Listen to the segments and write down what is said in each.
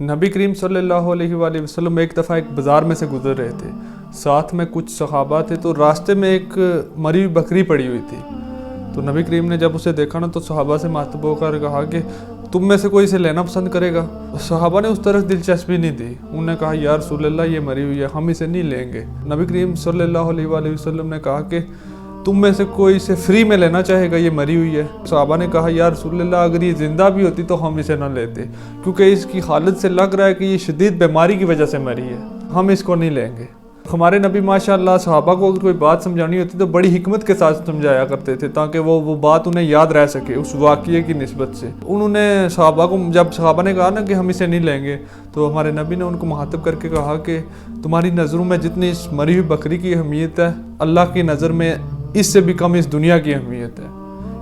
نبی کریم صلی اللہ علیہ وآلہ وسلم ایک دفعہ ایک بازار میں سے گزر رہے تھے، ساتھ میں کچھ صحابہ تھے، تو راستے میں ایک مری ہوئی بکری پڑی ہوئی تھی۔ تو نبی کریم نے جب اسے دیکھا نا تو صحابہ سے مخاطب ہو کر کہا کہ تم میں سے کوئی اسے لینا پسند کرے گا؟ صحابہ نے اس طرف دلچسپی نہیں دی، انہوں نے کہا یا رسول اللہ یہ مری ہوئی ہے، ہم اسے نہیں لیں گے۔ نبی کریم صلی اللہ علیہ وآلہ وسلم نے کہا کہ تم میں سے کوئی اسے فری میں لینا چاہے گا، یہ مری ہوئی ہے؟ صحابہ نے کہا یا رسول اللہ اگر یہ زندہ بھی ہوتی تو ہم اسے نہ لیتے، کیونکہ اس کی حالت سے لگ رہا ہے کہ یہ شدید بیماری کی وجہ سے مری ہے، ہم اس کو نہیں لیں گے۔ ہمارے نبی ماشاءاللہ صحابہ کو اگر کوئی بات سمجھانی ہوتی تو بڑی حکمت کے ساتھ سمجھایا کرتے تھے، تاکہ وہ بات انہیں یاد رہ سکے اس واقعے کی نسبت سے۔ انہوں نے صحابہ کو، جب صحابہ نے کہا نا کہ ہم اسے نہیں لیں گے، تو ہمارے نبی نے ان کو مخاطب کر کے کہا کہ تمہاری نظروں میں جتنی اس مری ہوئی بکری کی اہمیت ہے، اللہ کی نظر میں اس سے بھی کم اس دنیا کی اہمیت ہے۔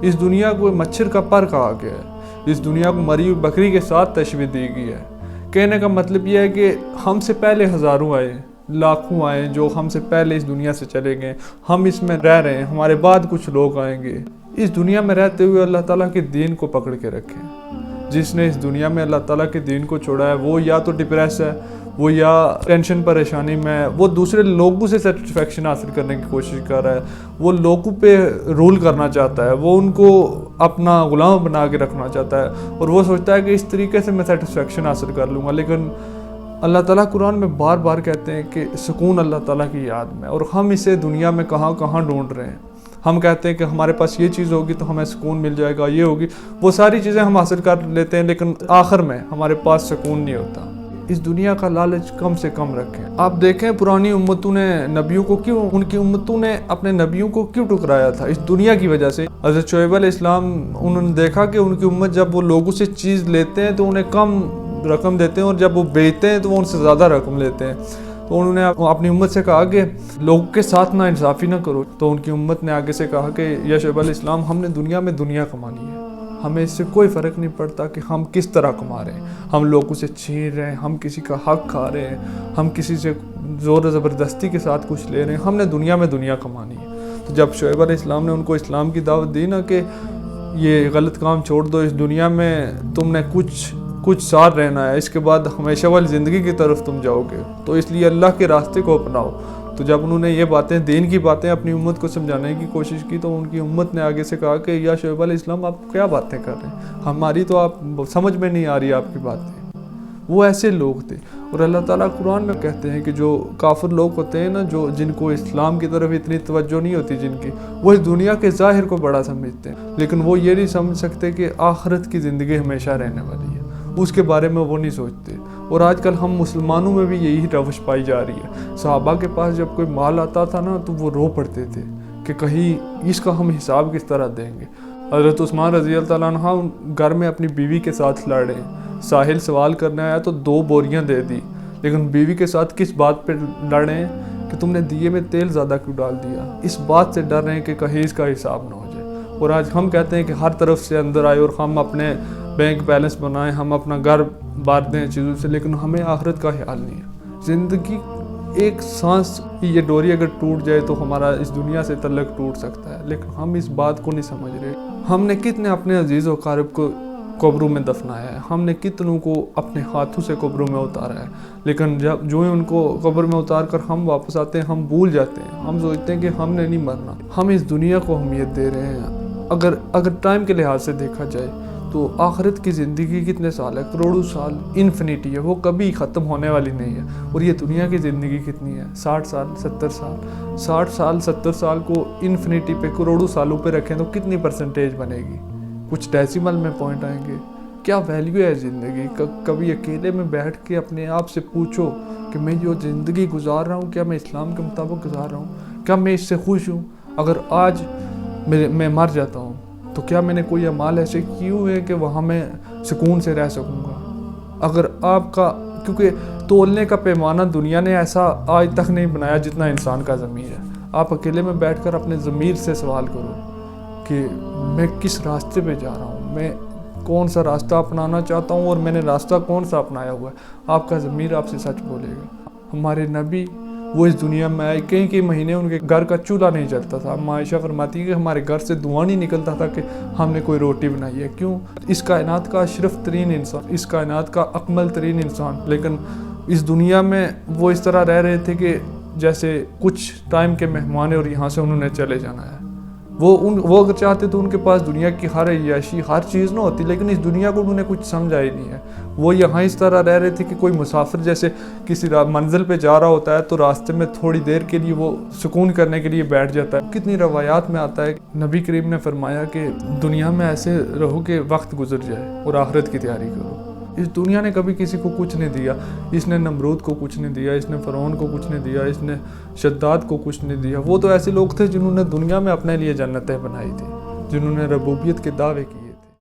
اس دنیا کو مچھر کا پر کہا گیا ہے، اس دنیا کو مری ہوئی بکری کے ساتھ تشبیہ دی گئی ہے۔ کہنے کا مطلب یہ ہے کہ ہم سے پہلے ہزاروں آئے، لاکھوں آئے جو ہم سے پہلے اس دنیا سے چلے گئے، ہم اس میں رہ رہے ہیں، ہمارے بعد کچھ لوگ آئیں گے۔ اس دنیا میں رہتے ہوئے اللہ تعالیٰ کے دین کو پکڑ کے رکھیں۔ جس نے اس دنیا میں اللہ تعالیٰ کے دین کو چھوڑا ہے وہ یا تو ڈپریس ہے، وہ یا ٹینشن پریشانی میں ہے، وہ دوسرے لوگوں سے سیٹسفیکشن حاصل کرنے کی کوشش کر رہا ہے، وہ لوگوں پہ رول کرنا چاہتا ہے، وہ ان کو اپنا غلام بنا کے رکھنا چاہتا ہے، اور وہ سوچتا ہے کہ اس طریقے سے میں سیٹسفیکشن حاصل کر لوں گا۔ لیکن اللہ تعالیٰ قرآن میں بار بار کہتے ہیں کہ سکون اللہ تعالیٰ کی یاد میں، اور ہم اسے دنیا میں کہاں کہاں ڈھونڈ رہے ہیں۔ ہم کہتے ہیں کہ ہمارے پاس یہ چیز ہوگی تو ہمیں سکون مل جائے گا، یہ ہوگی، وہ ساری چیزیں ہم حاصل کر لیتے ہیں، لیکن آخر میں ہمارے پاس سکون نہیں ہوتا۔ اس دنیا کا لالچ کم سے کم رکھیں۔ آپ دیکھیں پرانی امتوں نے نبیوں کو کیوں، ان کی امتوں نے اپنے نبیوں کو کیوں ٹکرایا تھا؟ اس دنیا کی وجہ سے۔ حضرت شعیب علیہ السلام، انہوں نے دیکھا کہ ان کی امت جب وہ لوگوں سے چیز لیتے ہیں تو انہیں کم رقم دیتے ہیں، اور جب وہ بیچتے ہیں تو وہ ان سے زیادہ رقم لیتے ہیں۔ تو انہوں نے اپنی امت سے کہا کہ لوگوں کے ساتھ نا انصافی نہ کرو۔ تو ان کی امت نے آگے سے کہا کہ یا شعیب علیہ السلام، ہم نے دنیا میں دنیا کمانی ہے، ہمیں اس سے کوئی فرق نہیں پڑتا کہ ہم کس طرح کما رہے ہیں، ہم لوگوں سے چھین رہے ہیں، ہم کسی کا حق کھا رہے ہیں، ہم کسی سے زور و زبردستی کے ساتھ کچھ لے رہے ہیں، ہم نے دنیا میں دنیا کمانی ہے۔ تو جب شعیب علیہ السلام نے ان کو اسلام کی دعوت دی نا کہ یہ غلط کام چھوڑ دو، اس دنیا میں تم نے کچھ سال رہنا ہے، اس کے بعد ہمیشہ والی زندگی کی طرف تم جاؤ گے، تو اس لیے اللہ کے راستے کو اپناؤ۔ تو جب انہوں نے یہ باتیں، دین کی باتیں اپنی امت کو سمجھانے کی کوشش کی، تو ان کی امت نے آگے سے کہا کہ یا شعیب علیہ السلام آپ کیا باتیں کر رہے ہیں، ہماری تو آپ سمجھ میں نہیں آ رہی آپ کی باتیں۔ وہ ایسے لوگ تھے، اور اللہ تعالیٰ قرآن میں کہتے ہیں کہ جو کافر لوگ ہوتے ہیں نا، جن کو اسلام کی طرف اتنی توجہ نہیں ہوتی جن کی، وہ اس دنیا کے ظاہر کو بڑا سمجھتے ہیں، لیکن وہ یہ نہیں سمجھ سکتے کہ آخرت کی زندگی ہمیشہ رہنے والی ہے، اس کے بارے میں وہ نہیں سوچتے۔ اور آج کل ہم مسلمانوں میں بھی یہی روش پائی جا رہی ہے۔ صحابہ کے پاس جب کوئی مال آتا تھا نا تو وہ رو پڑتے تھے کہ کہیں اس کا ہم حساب کس طرح دیں گے۔ حضرت عثمان رضی اللہ تعالیٰ عنہ گھر میں اپنی بیوی کے ساتھ لڑ رہے ہیں، ساحل سوال کرنے آیا تو 2 بوریاں دے دی، لیکن بیوی کے ساتھ کس بات پہ لڑ رہے ہیں کہ تم نے دیے میں تیل زیادہ کیوں ڈال دیا؟ اس بات سے ڈر رہے ہیں کہ کہیں اس کا حساب نہ ہو جائے۔ اور آج ہم کہتے ہیں کہ ہر طرف سے اندر آئے اور ہم اپنے بینک بیلنس بنائیں، ہم اپنا گھر بار دیں چیزوں سے، لیکن ہمیں آخرت کا خیال نہیں ہے۔ زندگی ایک سانس کی یہ ڈوری اگر ٹوٹ جائے تو ہمارا اس دنیا سے تعلق ٹوٹ سکتا ہے، لیکن ہم اس بات کو نہیں سمجھ رہے۔ ہم نے کتنے اپنے عزیز و اقارب کو قبروں میں دفنایا ہے، ہم نے کتنوں کو اپنے ہاتھوں سے قبروں میں اتارا ہے، لیکن جب جو ہی ان کو قبر میں اتار کر ہم واپس آتے ہیں، ہم بھول جاتے ہیں، ہم سوچتے ہیں کہ ہم نے نہیں مرنا۔ ہم اس دنیا کو اہمیت دے رہے ہیں۔ اگر ٹائم کے لحاظ سے دیکھا جائے تو آخرت کی زندگی کتنے سال ہے؟ کروڑوں سال، انفینٹی ہے، وہ کبھی ختم ہونے والی نہیں ہے۔ اور یہ دنیا کی زندگی کتنی ہے؟ 60 سال، 70 سال۔ 60 سال 70 سال کو انفینٹی پہ، کروڑوں سالوں پہ رکھیں تو کتنی پرسنٹیج بنے گی؟ کچھ ڈیسیمل میں پوائنٹ آئیں گے۔ کیا ویلیو ہے زندگی؟ کبھی اکیلے میں بیٹھ کے اپنے آپ سے پوچھو کہ میں جو زندگی گزار رہا ہوں، کیا میں اسلام کے مطابق گزار رہا ہوں؟ کیا میں اس سے خوش ہوں؟ اگر آج میں مر جاتا ہوں تو کیا میں نے کوئی اعمال ایسے کیے ہوئے کہ وہاں میں سکون سے رہ سکوں گا؟ اگر آپ کا، کیونکہ تولنے کا پیمانہ دنیا نے ایسا آج تک نہیں بنایا جتنا انسان کا ضمیر ہے۔ آپ اکیلے میں بیٹھ کر اپنے ضمیر سے سوال کرو کہ میں کس راستے پہ جا رہا ہوں، میں کون سا راستہ اپنانا چاہتا ہوں، اور میں نے راستہ کون سا اپنایا ہوا ہے۔ آپ کا ضمیر آپ سے سچ بولے گا۔ ہمارے نبی وہ اس دنیا میں آئے, کئی مہینے ان کے گھر کا چولہا نہیں جلتا تھا. عائشہ فرماتی ہے کہ ہمارے گھر سے دھواں نہیں نکلتا تھا کہ ہم نے کوئی روٹی بنائی ہے. کیوں؟ اس کائنات کا اشرف ترین انسان, اس کائنات کا اکمل ترین انسان, لیکن اس دنیا میں وہ اس طرح رہ رہے تھے کہ جیسے کچھ ٹائم کے مہمان ہیں اور یہاں سے انہوں نے چلے جانا ہے. وہ اگر چاہتے تو ان کے پاس دنیا کی ہر عیاشی ہر چیز نہ ہوتی, لیکن اس دنیا کو انہوں نے کچھ سمجھا ہی نہیں ہے. وہ یہاں اس طرح رہ رہے تھے کہ کوئی مسافر جیسے کسی منزل پہ جا رہا ہوتا ہے تو راستے میں تھوڑی دیر کے لیے وہ سکون کرنے کے لیے بیٹھ جاتا ہے. کتنی روایات میں آتا ہے, نبی کریم نے فرمایا کہ دنیا میں ایسے رہو کہ وقت گزر جائے اور آخرت کی تیاری کرو. اس دنیا نے کبھی کسی کو کچھ نہیں دیا. اس نے نمرود کو کچھ نہیں دیا, اس نے فرعون کو کچھ نہیں دیا, اس نے شداد کو کچھ نہیں دیا. وہ تو ایسے لوگ تھے جنہوں نے دنیا میں اپنے لیے جنتیں بنائی تھی, جنہوں نے ربوبیت کے دعوے کیے.